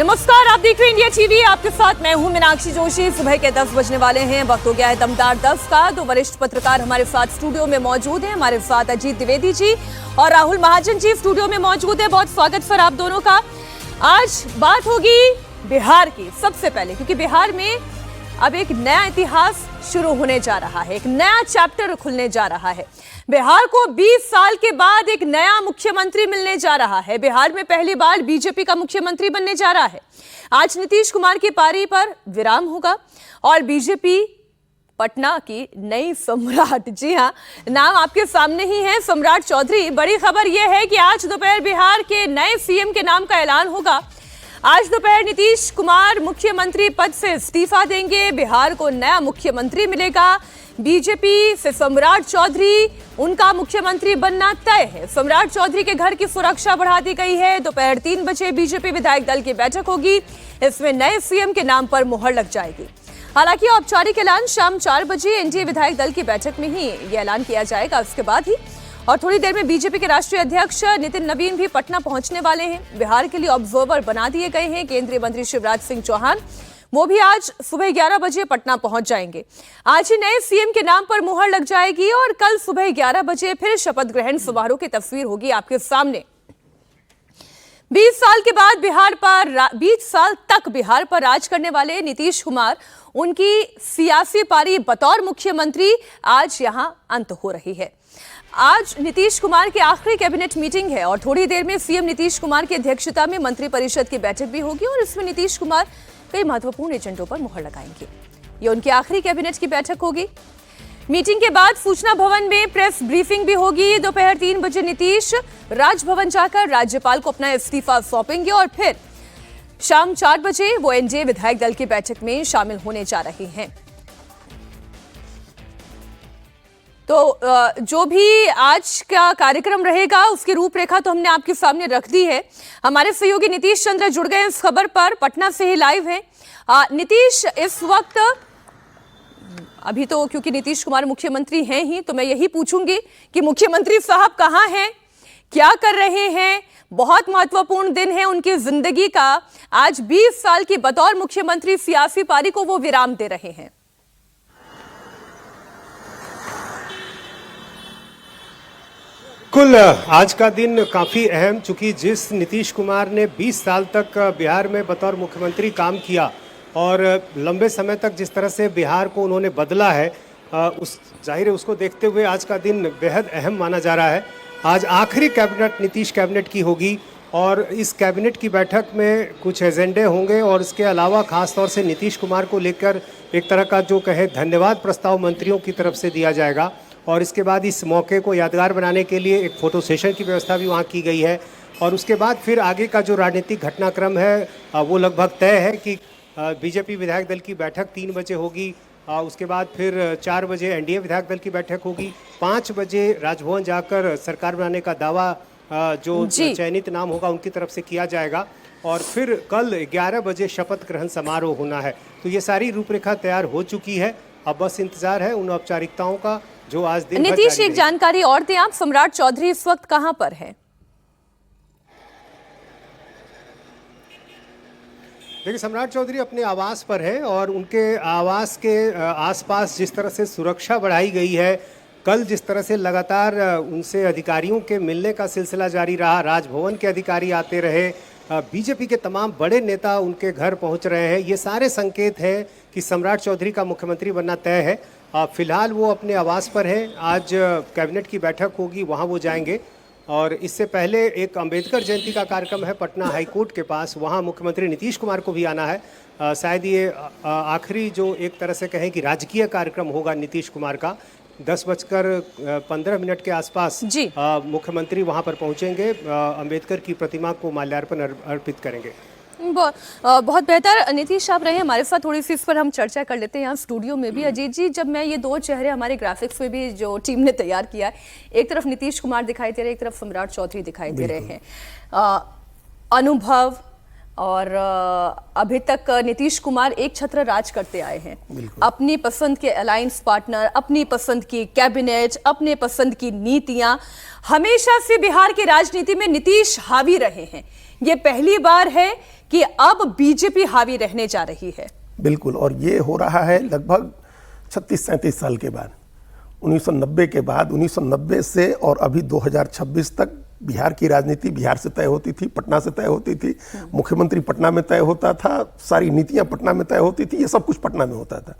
नमस्कार, आप देख रहे हैं इंडिया टीवी। आपके साथ मैं हूं मीनाक्षी जोशी। सुबह के 10 बजने वाले हैं, वक्त हो गया है दमदार 10 का। दो वरिष्ठ पत्रकार हमारे साथ स्टूडियो में मौजूद हैं। हमारे साथ अजीत द्विवेदी जी और राहुल महाजन जी स्टूडियो में मौजूद है। बहुत स्वागत सर आप दोनों का। आज बात होगी बिहार की सबसे पहले, क्योंकि बिहार में अब एक नया इतिहास शुरू होने जा रहा है, एक नया चैप्टर खुलने जा रहा है। बिहार को 20 साल के बाद एक नया मुख्यमंत्री मिलने जा रहा है। बिहार में पहली बार बीजेपी का मुख्यमंत्री बनने जा रहा है। आज नीतीश कुमार की पारी पर विराम होगा और बीजेपी पटना की नई सम्राट, जी हां, नाम आपके सामने ही है, सम्राट चौधरी। बड़ी खबर यह है कि आज दोपहर बिहार के नए सीएम के नाम का ऐलान होगा। आज दोपहर नीतीश कुमार मुख्यमंत्री पद से इस्तीफा देंगे। बिहार को नया मुख्यमंत्री मिलेगा। बीजेपी से सम्राट चौधरी, उनका मुख्यमंत्री बनना तय है। सम्राट चौधरी के घर की सुरक्षा बढ़ा दी गई है। दोपहर 3 बजे बीजेपी विधायक दल की बैठक होगी। इसमें नए सीएम के नाम पर मुहर लग जाएगी। हालांकि औपचारिक ऐलान शाम 4 बजे एनडीए विधायक दल की बैठक में ही ये ऐलान किया जाएगा, उसके बाद ही। और थोड़ी देर में बीजेपी के राष्ट्रीय अध्यक्ष नितिन नवीन भी पटना पहुंचने वाले हैं। बिहार के लिए ऑब्जर्वर बना दिए गए हैं केंद्रीय मंत्री शिवराज सिंह चौहान, वो भी आज सुबह 11 बजे पटना पहुंच जाएंगे। आज ही नए सीएम के नाम पर मुहर लग जाएगी और कल सुबह 11 बजे फिर शपथ ग्रहण समारोह की तस्वीर होगी आपके सामने। 20 साल के बाद 20 साल तक बिहार पर राज करने वाले नीतीश कुमार, उनकी सियासी पारी बतौर मुख्यमंत्री आज यहां अंत हो रही है। आज नीतीश कुमार की आखिरी कैबिनेट मीटिंग है और थोड़ी देर में सीएम नीतीश कुमार की अध्यक्षता में मंत्रिपरिषद की बैठक भी होगी और इसमें नीतीश कुमार कई महत्वपूर्ण एजेंडों पर मुहर लगाएंगे। ये उनकी आखिरी कैबिनेट की बैठक होगी। मीटिंग के बाद सूचना भवन में प्रेस ब्रीफिंग भी होगी। दोपहर 3 बजे नीतीश राजभवन जाकर राज्यपाल को अपना इस्तीफा सौंपेंगे और फिर शाम 4 बजे वो एनडीए विधायक दल की बैठक में शामिल होने जा रहे हैं। तो जो भी आज का कार्यक्रम रहेगा उसकी रूपरेखा तो हमने आपके सामने रख दी है। हमारे सहयोगी नीतीश चंद्र जुड़ गए इस खबर पर, पटना से ही लाइव हैं। नीतीश, इस वक्त अभी तो क्योंकि नीतीश कुमार मुख्यमंत्री हैं ही, तो मैं यही पूछूंगी कि मुख्यमंत्री साहब कहां हैं, क्या कर रहे हैं? बहुत महत्वपूर्ण दिन है उनकी जिंदगी का। आज 20 साल की बतौर मुख्यमंत्री सियासी पारी को वो विराम दे रहे हैं। बिल्कुल, आज का दिन काफ़ी अहम, चूंकि जिस नीतीश कुमार ने 20 साल तक बिहार में बतौर मुख्यमंत्री काम किया और लंबे समय तक जिस तरह से बिहार को उन्होंने बदला है, उस जाहिर है उसको देखते हुए आज का दिन बेहद अहम माना जा रहा है। आज आखिरी कैबिनेट नीतीश कैबिनेट की होगी और इस कैबिनेट की बैठक में कुछ एजेंडे होंगे और इसके अलावा खास तौर से नीतीश कुमार को लेकर एक तरह का जो कहे धन्यवाद प्रस्ताव मंत्रियों की तरफ से दिया जाएगा। और इसके बाद इस मौके को यादगार बनाने के लिए एक फ़ोटो सेशन की व्यवस्था भी वहाँ की गई है। और उसके बाद फिर आगे का जो राजनीतिक घटनाक्रम है वो लगभग तय है कि बीजेपी विधायक दल की बैठक 3 बजे होगी। उसके बाद फिर 4 बजे एनडीए विधायक दल की बैठक होगी। 5 बजे राजभवन जाकर सरकार बनाने का दावा जो चयनित नाम होगा उनकी तरफ से किया जाएगा और फिर कल 11 बजे शपथ ग्रहण समारोह होना है। तो ये सारी रूपरेखा तैयार हो चुकी है। अब बस इंतजार है उन औपचारिकताओं का जो आज दिन भर नीतीश, एक जानकारी और दें आप, सम्राट चौधरी इस वक्त कहां पर है? देखिए, सम्राट चौधरी अपने आवास पर है और उनके आवास के आसपास जिस तरह से सुरक्षा बढ़ाई गई है, कल जिस तरह से लगातार उनसे अधिकारियों के मिलने का सिलसिला जारी रहा, राजभवन के अधिकारी आते रहे, बीजेपी के तमाम बड़े नेता उनके घर पहुंच रहे हैं, ये सारे संकेत हैं कि सम्राट चौधरी का मुख्यमंत्री बनना तय है। फिलहाल वो अपने आवास पर हैं। आज कैबिनेट की बैठक होगी, वहाँ वो जाएंगे। और इससे पहले एक अंबेडकर जयंती का कार्यक्रम है पटना हाईकोर्ट के पास, वहाँ मुख्यमंत्री नीतीश कुमार को भी आना है। शायद ये आखिरी जो एक तरह से कहें कि राजकीय कार्यक्रम होगा नीतीश कुमार का। 10:15 के आसपास मुख्यमंत्री वहां पर पहुंचेंगे, अंबेडकर की प्रतिमा को माल्यार्पण अर्पित करेंगे। बहुत बेहतर नीतीश आप रहे हमारे साथ, थोड़ी सी इस पर हम चर्चा कर लेते हैं यहाँ स्टूडियो में भी। अजीत जी, जब मैं ये दो चेहरे हमारे ग्राफिक्स में भी जो टीम ने तैयार किया है, एक तरफ नीतीश कुमार दिखाई दे रहे हैं, एक तरफ सम्राट चौधरी दिखाई दे रहे हैं, अनुभव और अभी तक नीतीश कुमार एक छत्र राज करते आए हैं। अपनी पसंद के अलायंस पार्टनर, अपनी पसंद की कैबिनेट, अपने पसंद की नीतियां, हमेशा से बिहार की राजनीति में नीतीश हावी रहे हैं। ये पहली बार है कि अब बीजेपी हावी रहने जा रही है? बिल्कुल, और ये हो रहा है लगभग 36-37 साल के बाद, 1990 के बाद। 1990 से और अभी 2026 तक बिहार की राजनीति बिहार से तय होती थी, पटना से तय होती थी, मुख्यमंत्री पटना में तय होता था, सारी नीतियां पटना में तय होती थी, ये सब कुछ पटना में होता था।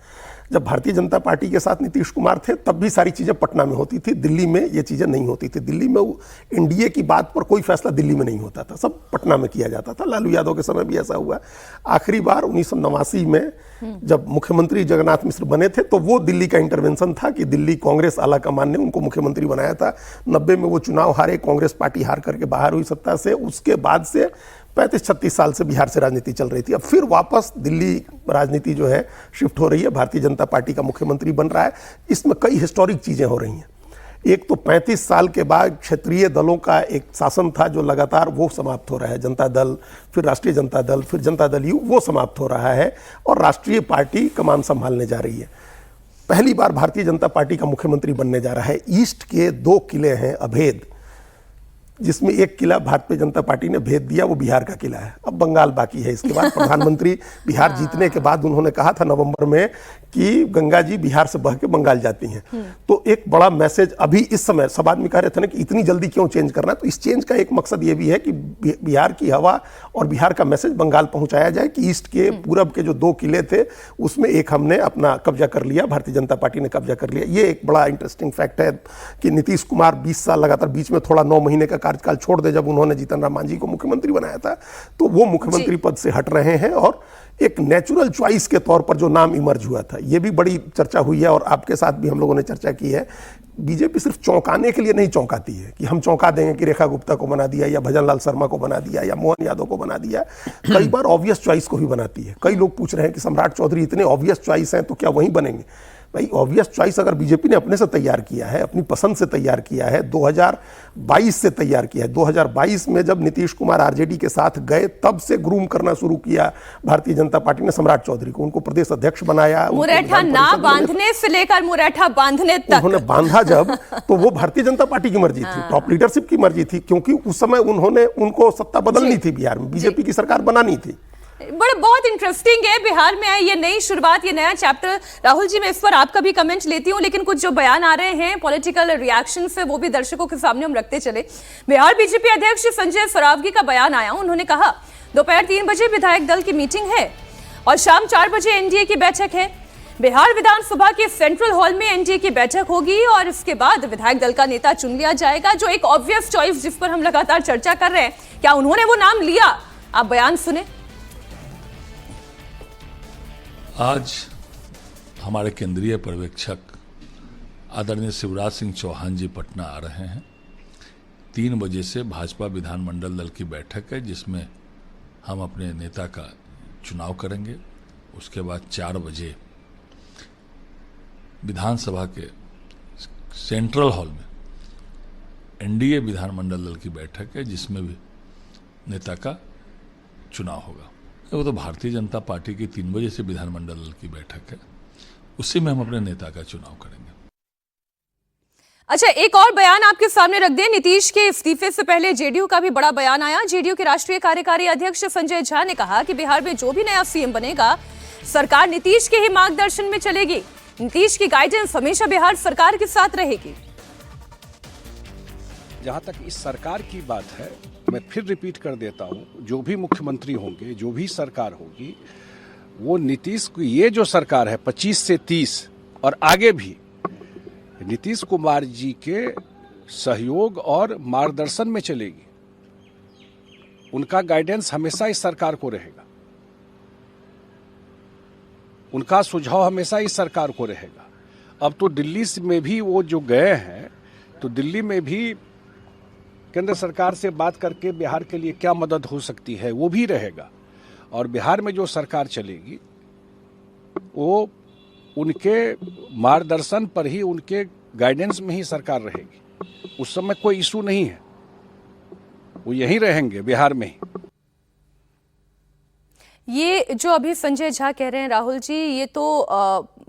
जब भारतीय जनता पार्टी के साथ नीतीश कुमार थे तब भी सारी चीज़ें पटना में होती थी, दिल्ली में ये चीज़ें नहीं होती थी। दिल्ली में एनडीए की बात पर कोई फैसला दिल्ली में नहीं होता था, सब पटना में किया जाता था। लालू यादव के समय भी ऐसा हुआ। आखिरी बार 1989 में जब मुख्यमंत्री जगन्नाथ मिश्र बने थे तो वो दिल्ली का इंटरवेंशन था कि दिल्ली कांग्रेस आला कमान ने उनको मुख्यमंत्री बनाया था। 90 में वो चुनाव हारे, कांग्रेस पार्टी हार करके बाहर हुई सत्ता से। उसके बाद से 35-36 साल से बिहार से राजनीति चल रही थी। अब फिर वापस दिल्ली राजनीति जो है शिफ्ट हो रही है, भारतीय जनता पार्टी का मुख्यमंत्री बन रहा है। इसमें कई हिस्टोरिक चीज़ें हो रही हैं। एक तो 35 साल के बाद क्षेत्रीय दलों का एक शासन था जो लगातार वो समाप्त हो रहा है। जनता दल, फिर राष्ट्रीय जनता दल, फिर जनता दल यू, वो समाप्त हो रहा है और राष्ट्रीय पार्टी कमान संभालने जा रही है। पहली बार भारतीय जनता पार्टी का मुख्यमंत्री बनने जा रहा है। ईस्ट के 2 किले हैं अभेद, जिसमें एक किला भारतीय जनता पार्टी ने भेद दिया, वो बिहार का किला है। अब बंगाल बाकी है। इसके बाद प्रधानमंत्री बिहार जीतने के बाद उन्होंने कहा था नवंबर में कि गंगा जी बिहार से बह के बंगाल जाती हैं। तो एक बड़ा मैसेज अभी इस समय सब आदमी कह रहे थे ना कि इतनी जल्दी क्यों चेंज करना, तो इस चेंज का एक मकसद ये भी है कि बिहार की हवा और बिहार का मैसेज बंगाल पहुंचाया जाए कि ईस्ट के पूरब के जो 2 किले थे उसमें एक हमने अपना कब्जा कर लिया, भारतीय जनता पार्टी ने कब्जा कर लिया। ये एक बड़ा इंटरेस्टिंग फैक्ट है कि नीतीश कुमार 20 साल लगातार, बीच में थोड़ा 9 महीने का कार्यकाल छोड़ दे जब उन्होंने जीतन राम मांझी को मुख्यमंत्री बनाया था, तो वो मुख्यमंत्री पद से हट रहे हैं और एक नेचुरल चॉइस के तौर पर जो नाम इमर्ज हुआ था, ये भी बड़ी चर्चा हुई है और आपके साथ भी हम लोगों ने चर्चा की है। बीजेपी सिर्फ चौंकाने के लिए नहीं चौंकाती है कि हम चौंका देंगे कि रेखा गुप्ता को बना दिया या भजन लाल शर्मा को बना दिया या मोहन यादव को बना दिया। कई बार ऑब्वियस चॉइस को भी बनाती है। कई लोग पूछ रहे हैं कि सम्राट चौधरी इतने ऑब्वियस चॉइस हैं तो क्या वहीं बनेंगे? भाई, ऑब्वियस चॉइस अगर बीजेपी ने अपने से तैयार किया है, अपनी पसंद से तैयार किया है, 2022 से तैयार किया है, 2022 में जब नीतीश कुमार आरजेडी के साथ गए तब से ग्रूम करना शुरू किया भारतीय जनता पार्टी ने सम्राट चौधरी को, उनको प्रदेश अध्यक्ष बनाया। मुरैठा ना बांधने से लेकर मुरैठा बांधने तक उन्होंने बांधा जब, तो वो भारतीय जनता पार्टी की मर्जी थी, टॉप लीडरशिप की मर्जी थी, क्योंकि उस समय उनको सत्ता बदलनी थी बिहार में, बीजेपी की सरकार बनानी थी। बहुत इंटरेस्टिंग है बिहार में ये नई शुरुआत, ये नया चैप्टर। राहुल जी, मैं इस पर आपका भी कमेंट लेती हूं, लेकिन कुछ जो बयान आ रहे हैं पॉलिटिकल रिएक्शन से, वो भी दर्शकों के सामने हम रखते चले। बिहार बीजेपी अध्यक्ष संजय सरावगी का बयान आया। उन्होंने कहा दोपहर 3 बजे विधायक दल की मीटिंग है और शाम 4 बजे एनडीए की बैठक है। बिहार विधानसभा के सेंट्रल हॉल में एनडीए की बैठक होगी और इसके बाद विधायक दल का नेता चुन लिया जाएगा। जो एक ऑब्वियस चॉइस जिस पर हम लगातार चर्चा कर रहे हैं, क्या उन्होंने वो नाम लिया? आप बयान सुने। आज हमारे केंद्रीय पर्यवेक्षक आदरणीय शिवराज सिंह चौहान जी पटना आ रहे हैं। 3 बजे से भाजपा विधानमंडल दल की बैठक है जिसमें हम अपने नेता का चुनाव करेंगे। उसके बाद 4 बजे विधानसभा के सेंट्रल हॉल में एनडीए विधानमंडल दल की बैठक है जिसमें भी नेता का चुनाव होगा। वो तो भारतीय जनता पार्टी की 3 बजे से विधानमंडल दल की बैठक है, उसी में हम अपने नेता का चुनाव करेंगे। अच्छा, एक और बयान आपके सामने रख दें। नीतीश के इस्तीफे से पहले जेडीयू का भी बड़ा बयान आया। जेडीयू के राष्ट्रीय कार्यकारी अध्यक्ष संजय झा ने कहा कि बिहार में जो भी नया सीएम बनेगा, सरकार नीतीश के ही मार्गदर्शन में चलेगी। नीतीश की गाइडेंस हमेशा बिहार सरकार के साथ रहेगी। जहां तक इस सरकार की बात है, मैं फिर रिपीट कर देता हूं, जो भी मुख्यमंत्री होंगे, जो भी सरकार होगी, वो नीतीश की ये जो सरकार है 25 से 30 और आगे भी नीतीश कुमार जी के सहयोग और मार्गदर्शन में चलेगी। उनका गाइडेंस हमेशा इस सरकार को रहेगा, उनका सुझाव हमेशा इस सरकार को रहेगा। अब तो दिल्ली में भी वो जो गए हैं, तो दिल्ली में भी केंद्र सरकार से बात करके बिहार के लिए क्या मदद हो सकती है वो भी रहेगा। और बिहार में जो सरकार चलेगी वो उनके मार्गदर्शन पर ही, उनके गाइडेंस में ही सरकार रहेगी। उस समय कोई इशू नहीं है, वो यहीं रहेंगे बिहार में ही। ये जो अभी संजय झा कह रहे हैं राहुल जी, ये तो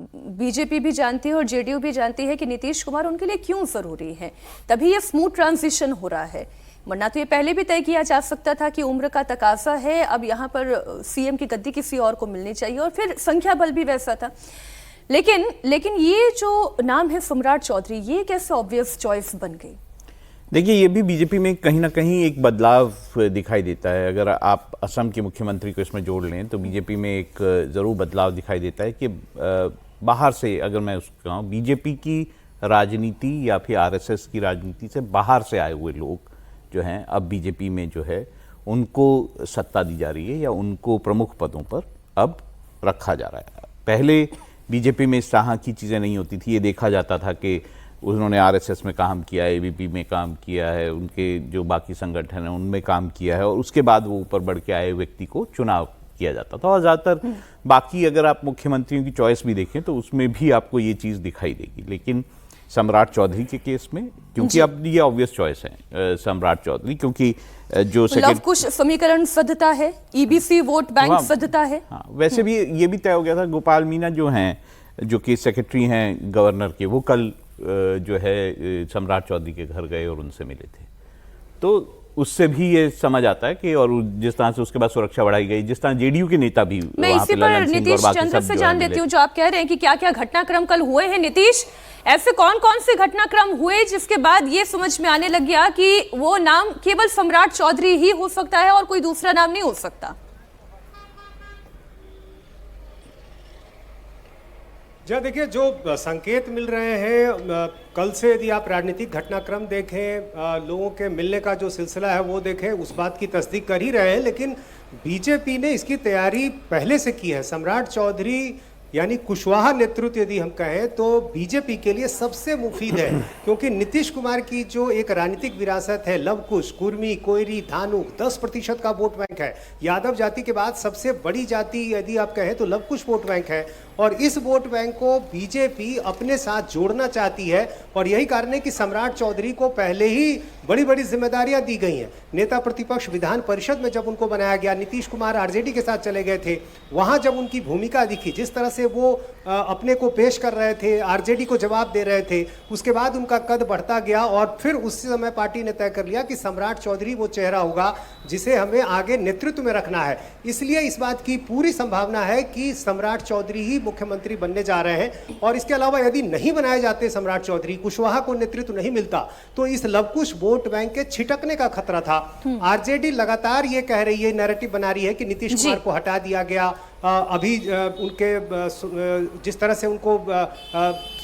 बीजेपी भी जानती है और जेडीयू भी जानती है कि नीतीश कुमार उनके लिए क्यों जरूरी है, तभी ये स्मूथ ट्रांजिशन हो रहा है। वरना तो ये पहले भी तय किया जा सकता था कि उम्र का तकाजा है, अब यहाँ पर सीएम की गद्दी किसी और को मिलनी चाहिए, और फिर संख्या बल भी वैसा था। लेकिन ये जो नाम है सम्राट चौधरी, ये कैसे ऑब्वियस चॉइस बन गई? देखिए, ये भी बीजेपी में कहीं ना कहीं एक बदलाव दिखाई देता है। अगर आप असम के मुख्यमंत्री को इसमें जोड़ लें तो बीजेपी में एक ज़रूर बदलाव दिखाई देता है कि बाहर से, अगर मैं उसको कहूँ, बीजेपी की राजनीति या फिर आरएसएस की राजनीति से बाहर से आए हुए लोग जो हैं, अब बीजेपी में जो है उनको सत्ता दी जा रही है या उनको प्रमुख पदों पर अब रखा जा रहा है। पहले बीजेपी में इस तरह की चीज़ें नहीं होती थी। ये देखा जाता था कि उन्होंने आरएसएस में काम किया है, एबीपी में काम किया है, उनके जो बाकी संगठन हैं उनमें काम किया है, और उसके बाद वो ऊपर बढ़ के आए व्यक्ति को चुनाव किया जाता था। और ज़्यादातर बाकी अगर आप मुख्यमंत्रियों की चॉइस भी देखें तो उसमें भी आपको ये चीज़ दिखाई देगी। लेकिन सम्राट चौधरी के केस में, क्योंकि अब ये ऑब्वियस चॉइस है सम्राट चौधरी, क्योंकि जो कुछ समीकरण सद्धता है, ईबीसी वोट बैंक सद्धता है। हाँ, वैसे भी ये भी तय हो गया था। गोपाल मीना जो हैं, जो कि सेक्रेटरी हैं गवर्नर के, वो कल जो है सम्राट चौधरी के घर गए और उनसे मिले थे। तो उससे भी ये समझ आता है कि, और जिस तरह से उसके बाद सुरक्षा बढ़ाई गई, जिस तरह जेडीयू के नेता भी, मैं इसी पर नीतीश चंद्र से जान लेती हूँ, जो आप कह रहे हैं कि क्या क्या घटनाक्रम कल हुए हैं। नीतीश, ऐसे कौन कौन से घटनाक्रम हुए जिसके बाद ये समझ में आने लग गया कि वो नाम केवल सम्राट चौधरी ही हो सकता है और कोई दूसरा नाम नहीं हो सकता? देखिए, जो संकेत मिल रहे हैं कल से, यदि आप राजनीतिक घटनाक्रम देखें, लोगों के मिलने का जो सिलसिला है वो देखें, उस बात की तस्दीक कर ही रहे हैं। लेकिन बीजेपी ने इसकी तैयारी पहले से की है। सम्राट चौधरी यानी कुशवाहा नेतृत्व यदि हम कहें तो बीजेपी के लिए सबसे मुफीद है, क्योंकि नीतीश कुमार की जो एक राजनीतिक विरासत है, लवकुश, कुर्मी, कोयरी, धानुक, 10% का वोट बैंक है। यादव जाति के बाद सबसे बड़ी जाति यदि आप कहें तो लवकुश वोट बैंक है, और इस वोट बैंक को बीजेपी अपने साथ जोड़ना चाहती है। और यही कारण है कि सम्राट चौधरी को पहले ही बड़ी बड़ी जिम्मेदारियां दी गई हैं। नेता प्रतिपक्ष विधान परिषद में जब उनको बनाया गया, नीतीश कुमार आरजेडी के साथ चले गए थे, वहां जब उनकी भूमिका दिखी, जिस तरह से वो अपने को पेश कर रहे थे, आरजेडी को जवाब दे रहे थे, उसके बाद उनका कद बढ़ता गया। और फिर उस समय पार्टी ने तय कर लिया कि सम्राट चौधरी वो चेहरा होगा जिसे हमें आगे नेतृत्व में रखना है। इसलिए इस बात की पूरी संभावना है कि सम्राट चौधरी ही मुख्यमंत्री बनने जा रहे हैं। और इसके अलावा यदि नहीं बनाए जाते सम्राट चौधरी, कुशवाहा को नेतृत्व नहीं मिलता, तो इस लवकुश वोट बैंक के छिटकने का खतरा था। आरजेडी लगातार ये कह रही है, नैरेटिव बना रही है कि नीतीश कुमार को हटा दिया गया। अभी उनके जिस तरह से उनको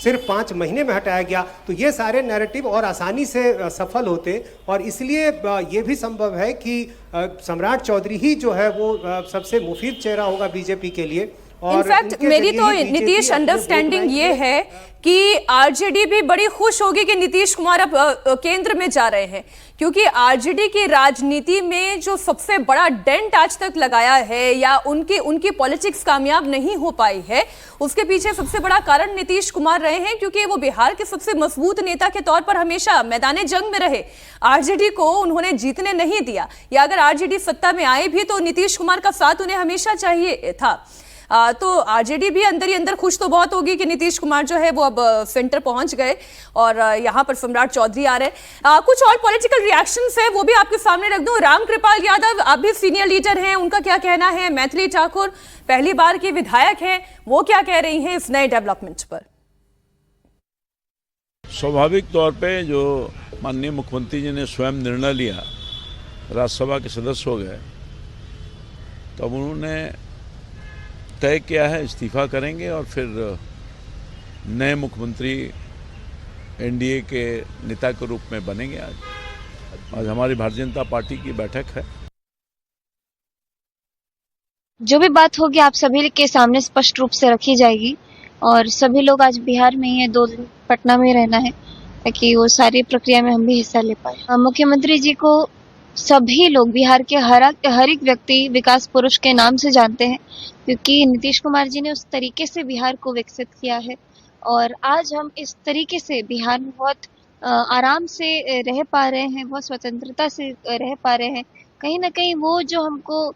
सिर्फ 5 महीने में हटाया गया, तो ये सारे नैरेटिव और आसानी से सफल होते। और इसलिए ये भी संभव है कि सम्राट चौधरी ही जो है वो सबसे मुफीद चेहरा होगा बीजेपी के लिए। इनफैक्ट मेरी तो नीतीश अंडरस्टैंडिंग ये है कि आरजेडी भी बड़ी खुश होगी कि नीतीश कुमार अब केंद्र में जा रहे हैं, क्योंकि आरजेडी की राजनीति में जो सबसे बड़ा डेंट आज तक लगाया है या उनकी पॉलिटिक्स कामयाब नहीं हो पाई है, उसके पीछे सबसे बड़ा कारण नीतीश कुमार रहे हैं, क्योंकि वो बिहार के सबसे मजबूत नेता के तौर पर हमेशा मैदान जंग में रहे। आरजेडी को उन्होंने जीतने नहीं दिया, या अगर आरजेडी सत्ता में आए भी तो नीतीश कुमार का साथ उन्हें हमेशा चाहिए था। तो आरजेडी भी अंदर ही अंदर खुश तो बहुत होगी कि नीतीश कुमार जो है वो अब सेंटर पहुंच गए और यहाँ पर सम्राट चौधरी आ रहे हैं। कुछ और पॉलिटिकल रिएक्शंस है वो भी आपके सामने रख दूं। रामकृपाल यादव, आप भी सीनियर लीडर हैं, उनका क्या कहना है? मैथिली ठाकुर पहली बार की विधायक हैं, वो क्या कह रही हैं इस नए डेवलपमेंट पर? स्वाभाविक तौर पे जो माननीय मुख्यमंत्री जी ने स्वयं निर्णय लिया, राज्यसभा के सदस्य हो गए, तब उन्होंने तय किया है इस्तीफा करेंगे और फिर नए मुख्यमंत्री एनडीए के नेता के रूप में बनेंगे। आज हमारी भारतीय जनता पार्टी की बैठक है। जो भी बात होगी आप सभी के सामने स्पष्ट रूप से रखी जाएगी और सभी लोग आज बिहार में ही है, 2 दिन पटना में रहना है ताकि वो सारी प्रक्रिया में हम भी हिस्सा ले पाए। मुख्यमंत्री जी को सभी लोग बिहार के हर एक व्यक्ति विकास पुरुष के नाम से जानते हैं, क्योंकि नीतीश कुमार जी ने उस तरीके से बिहार को विकसित किया है और आज हम इस तरीके से बिहार में बहुत आराम से रह पा रहे हैं, बहुत स्वतंत्रता से रह पा रहे हैं। कहीं ना कहीं वो जो हमको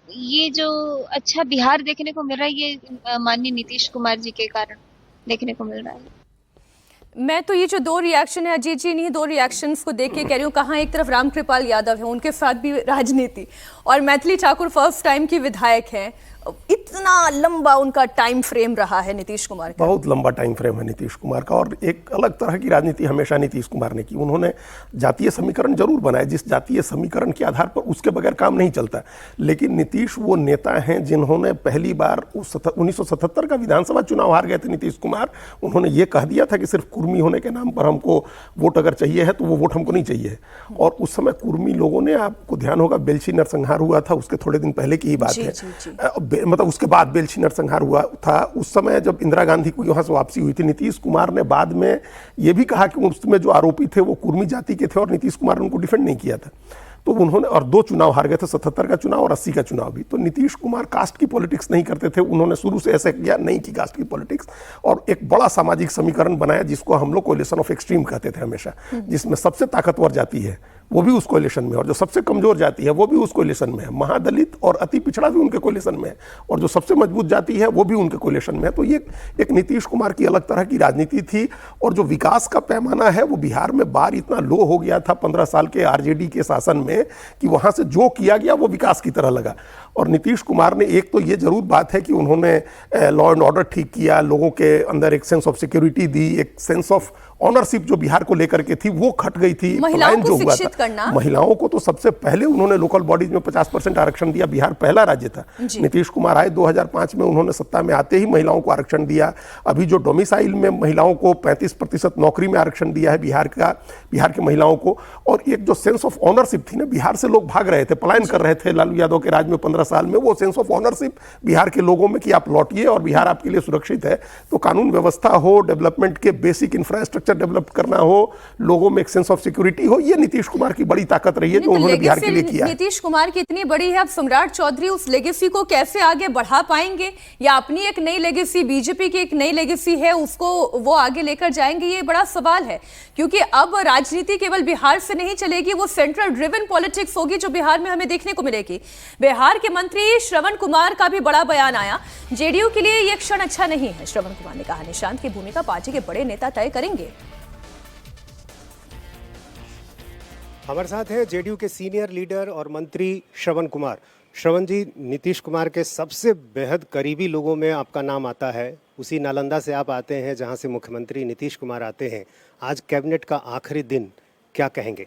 ये जो अच्छा बिहार देखने को मिल रहा है, ये माननीय नीतीश कुमार जी के कारण देखने को मिल रहा है। मैं तो ये जो दो रिएक्शन है अजीत जी, इन्हीं दो रिएक्शंस को देख के कह रही हूँ, कहाँ एक तरफ रामकृपाल यादव है, उनके साथ भी राजनीति, और मैथिली ठाकुर फर्स्ट टाइम की विधायक हैं। इतना लंबा उनका टाइम फ्रेम रहा है नीतीश कुमार का। बहुत लंबा टाइम फ्रेम है नीतीश कुमार का, और एक अलग तरह की राजनीति हमेशा नीतीश कुमार ने की। उन्होंने जातीय समीकरण जरूर बनाए, जिस जातीय समीकरण के आधार पर उसके बगैर काम नहीं चलता, लेकिन नीतीश वो नेता हैं जिन्होंने पहली बार 1977 का विधानसभा चुनाव हार गए थे नीतीश कुमार। उन्होंने ये कह दिया था कि सिर्फ कुर्मी होने के नाम पर हमको वोट अगर चाहिए है तो वो वोट हमको नहीं चाहिए। और उस समय कुर्मी लोगों ने, आपको ध्यान होगा बेलछी नरसंहार हुआ था, उसके थोड़े दिन पहले की ही बात है, मतलब उसके बाद बेलछी नरसंहार हुआ था। उस समय जब इंदिरा गांधी को यहाँ से वापसी हुई थी, नीतीश कुमार ने बाद में ये भी कहा कि उसमें जो आरोपी थे वो कुर्मी जाति के थे, और नीतीश कुमार ने उनको डिफेंड नहीं किया था। तो उन्होंने, और 2 चुनाव हार गए थे, 77 का चुनाव और 80 का चुनाव भी। तो नीतीश कुमार कास्ट की पॉलिटिक्स नहीं करते थे, उन्होंने शुरू से ऐसे किया नहीं की कास्ट की पॉलिटिक्स, और एक बड़ा सामाजिक समीकरण बनाया जिसको हम लोग कोलिशन ऑफ एक्सट्रीम कहते थे हमेशा, जिसमें सबसे ताकतवर जाति है वो भी उस कोलिशन में, और जो सबसे कमजोर जाति है वो भी उस कोलिशन में है, महादलित और अति पिछड़ा भी उनके कोलिशन में है, और जो सबसे मजबूत जाति है वो भी उनके कोलिशन में है। तो ये एक नीतीश कुमार की अलग तरह की राजनीति थी। और जो विकास का पैमाना है वो बिहार में बार इतना लो हो गया था 15 साल के आरजेडी के शासन में, कि वहां से जो किया गया वो विकास की तरह लगा। और नीतीश कुमार ने, एक तो ये जरूर बात है कि उन्होंने लॉ एंड ऑर्डर ठीक किया, लोगों के अंदर एक सेंस ऑफ सिक्योरिटी दी, एक सेंस ऑफ ऑनरशिप जो बिहार को लेकर के थी वो खट गई थी। महिलाओं को जो हुआ शिक्षित करना, महिलाओं को तो सबसे पहले उन्होंने लोकल बॉडीज में 50% आरक्षण दिया, बिहार पहला राज्य था। नीतीश कुमार आए 2005 में, उन्होंने सत्ता में आते ही महिलाओं को आरक्षण दिया। अभी जो डोमिसाइल में महिलाओं को 35% नौकरी में आरक्षण दिया है बिहार की महिलाओं को। और एक जो सेंस ऑफ ऑनरशिप थी ना, बिहार से लोग भाग रहे थे, पलायन कर रहे थे लालू यादव के राज में 15 साल में, वो सेंस ऑफ ऑनरशिप बिहार के लोगों में कि आप लौटिए और बिहार आपके लिए सुरक्षित है। तो कानून व्यवस्था हो, डेवलपमेंट के बेसिक इंफ्रास्ट्रक्चर डेवलप करना हो, लोगों में एक सेंस ऑफ सिक्योरिटी हो, ये नीतीश कुमार की बड़ी ताकत रही है जो उन्होंने बिहार के लिए किया। नीतीश कुमार की इतनी बड़ी है, अब सम्राट चौधरी उस लेगेसी को कैसे आगे बढ़ा पाएंगे, या अपनी एक नई लेगेसी, बीजेपी की एक नई लेगेसी है उसको वो आगे लेकर जाएंगे, ये बड़ा सवाल है। क्योंकि अब राजनीति केवल बिहार से नहीं चलेगी, वो सेंट्रल ड्रिवन पॉलिटिक्स होगी जो बिहार में हमें देखने को मिलेगी। बिहार के मंत्री श्रवण कुमार का भी बड़ा बयान आया, जेडीयू के लिए यह क्षण अच्छा नहीं है। श्रवण कुमार ने कहा निशांत की भूमिका पार्टी के बड़े नेता तय करेंगे। हमारे साथ हैं जेडीयू के सीनियर लीडर और मंत्री श्रवण कुमार। श्रवण जी, नीतीश कुमार के सबसे बेहद करीबी लोगों में आपका नाम आता है, उसी नालंदा से आप आते हैं जहां से मुख्यमंत्री नीतीश कुमार आते हैं। आज कैबिनेट का आखिरी दिन, क्या कहेंगे?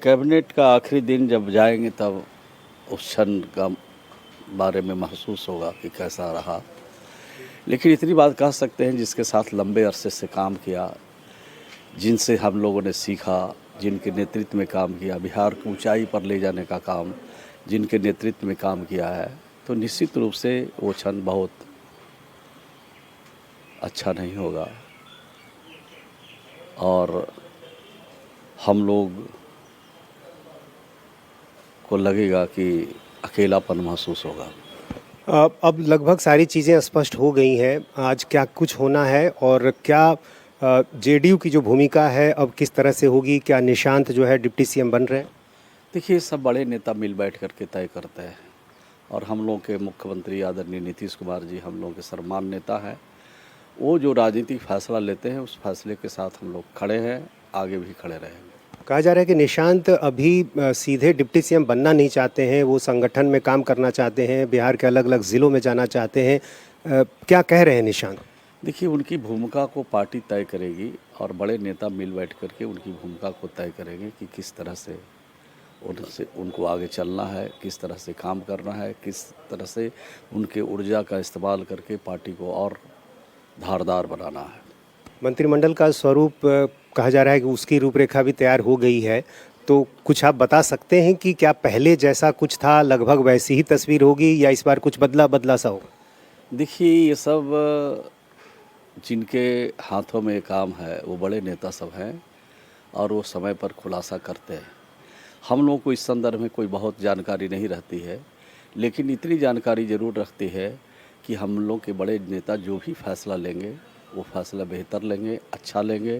कैबिनेट का आखिरी दिन जब जाएंगे तब उस क्षण का बारे में महसूस होगा कि कैसा रहा। लेकिन इतनी बात कह सकते हैं, जिसके साथ लंबे अरसे से काम किया, जिनसे हम लोगों ने सीखा, जिनके नेतृत्व में काम किया, बिहार को ऊंचाई पर ले जाने का काम जिनके नेतृत्व में काम किया है, तो निश्चित रूप से वो क्षण बहुत अच्छा नहीं होगा और हम लोग को लगेगा कि अकेलापन महसूस होगा। अब लगभग सारी चीज़ें स्पष्ट हो गई हैं। आज क्या कुछ होना है और क्या जेडीयू की जो भूमिका है अब किस तरह से होगी? क्या निशांत जो है डिप्टी सीएम बन रहे हैं? देखिए, सब बड़े नेता मिल बैठ करके तय करते हैं और हम लोग के मुख्यमंत्री आदरणीय नीतीश कुमार जी हम लोग के सर्वमान्य नेता हैं। वो जो राजनीतिक फैसला लेते हैं उस फैसले के साथ हम लोग खड़े हैं, आगे भी खड़े रहेंगे। कहा जा रहा है कि निशांत अभी सीधे डिप्टी सीएम बनना नहीं चाहते हैं, वो संगठन में काम करना चाहते हैं, बिहार के अलग अलग ज़िलों में जाना चाहते हैं। क्या कह रहे हैं निशांत? देखिए, उनकी भूमिका को पार्टी तय करेगी और बड़े नेता मिल बैठ करके उनकी भूमिका को तय करेंगे कि किस तरह से उनको आगे चलना है, किस तरह से काम करना है, किस तरह से उनके ऊर्जा का इस्तेमाल करके पार्टी को और धारदार बनाना है। मंत्रिमंडल का स्वरूप कहा जा रहा है कि उसकी रूपरेखा भी तैयार हो गई है, तो कुछ आप बता सकते हैं कि क्या पहले जैसा कुछ था लगभग वैसी ही तस्वीर होगी या इस बार कुछ बदला सा होगा? देखिए, ये सब जिनके हाथों में काम है वो बड़े नेता सब हैं और वो समय पर खुलासा करते हैं। हम लोगों को इस संदर्भ में कोई बहुत जानकारी नहीं रहती है, लेकिन इतनी जानकारी ज़रूर रखती है कि हम लोग के बड़े नेता जो भी फैसला लेंगे वो फैसला बेहतर लेंगे, अच्छा लेंगे,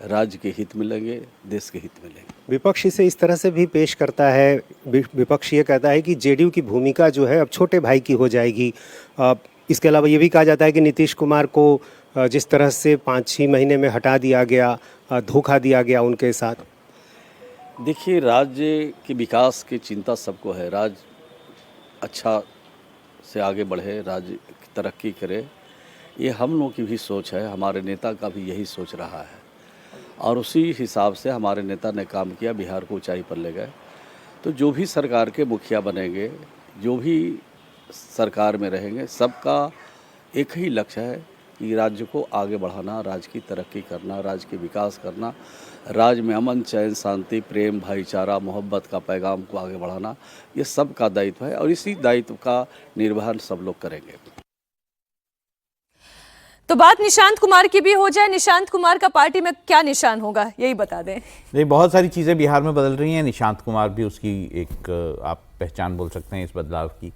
राज्य के हित में लेंगे, देश के हित में लेंगे। विपक्ष इसे इस तरह से भी पेश करता है, विपक्ष ये कहता है कि जेडीयू की भूमिका जो है अब छोटे भाई की हो जाएगी। इसके अलावा ये भी कहा जाता है कि नीतीश कुमार को जिस तरह से 5-6 महीने में हटा दिया गया, धोखा दिया गया उनके साथ। देखिए, राज्य के विकास की चिंता सबको है। राज्य अच्छा से आगे बढ़े, राज्य तरक्की करे, ये हम लोगों की भी सोच है, हमारे नेता का भी यही सोच रहा है और उसी हिसाब से हमारे नेता ने काम किया, बिहार को ऊंचाई पर ले गए। तो जो भी सरकार के मुखिया बनेंगे, जो भी सरकार में रहेंगे, सबका एक ही लक्ष्य है कि राज्य को आगे बढ़ाना, राज्य की तरक्की करना, राज्य के विकास करना, राज्य में अमन, चैन, शांति, प्रेम, भाईचारा, मोहब्बत का पैगाम को आगे बढ़ाना, ये सब का दायित्व है और इसी दायित्व का निर्वहन सब लोग करेंगे। तो बात निशांत कुमार की भी हो जाए, निशांत कुमार का पार्टी में क्या निशान होगा, यही बता दें। नहीं, बहुत सारी चीज़ें बिहार में बदल रही हैं। निशांत कुमार भी उसकी एक आप पहचान बोल सकते हैं इस बदलाव की।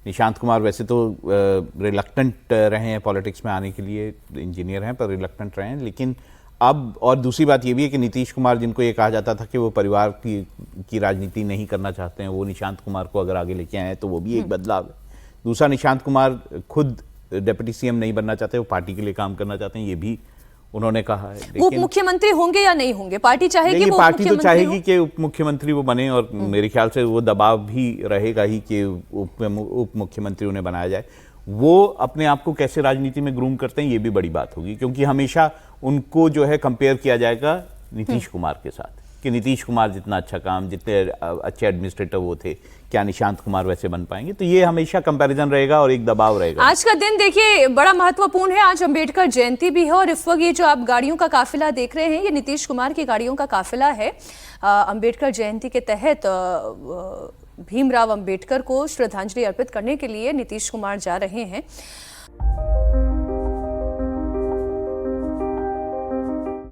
निशांत कुमार वैसे तो रिलक्टेंट रहे हैं पॉलिटिक्स में आने के लिए, इंजीनियर हैं पर रिलक्टेंट रहे हैं, लेकिन अब और दूसरी बात ये भी है कि नीतीश कुमार, जिनको ये कहा जाता था कि वो परिवार की राजनीति नहीं करना चाहते हैं, वो निशांत कुमार को अगर आगे लेके आए हैं तो वो भी एक बदलाव है। दूसरा, निशांत कुमार खुद डिप्टी सीएम नहीं बनना चाहते, वो पार्टी के लिए काम करना चाहते हैं, ये भी उन्होंने कहा है। उप मुख्यमंत्री होंगे या नहीं होंगे, पार्टी चाहेगी वो पार्टी तो चाहेगी कि उप मुख्यमंत्री वो बने और मेरे ख्याल से वो दबाव भी रहेगा ही कि उप मुख्यमंत्री उन्हें बनाया जाए। वो अपने आप को कैसे राजनीति में ग्रूम करते हैं, ये भी बड़ी बात होगी, क्योंकि हमेशा उनको जो है कंपेयर किया जाएगा नीतीश कुमार के साथ कि नीतीश कुमार जितना अच्छा काम, जितने अच्छे एडमिनिस्ट्रेटर वो थे, क्या निशांत कुमार वैसे बन पाएंगे? तो ये हमेशा कंपैरिजन रहेगा और एक दबाव रहेगा। आज का दिन देखिए बड़ा महत्वपूर्ण है, आज अंबेडकर जयंती भी है और इस वक्त ये जो आप गाड़ियों का काफिला देख रहे हैं, ये नीतीश कुमार की गाड़ियों का काफिला है। अंबेडकर जयंती के तहत भीमराव अंबेडकर को श्रद्धांजलि अर्पित करने के लिए नीतीश कुमार जा रहे हैं।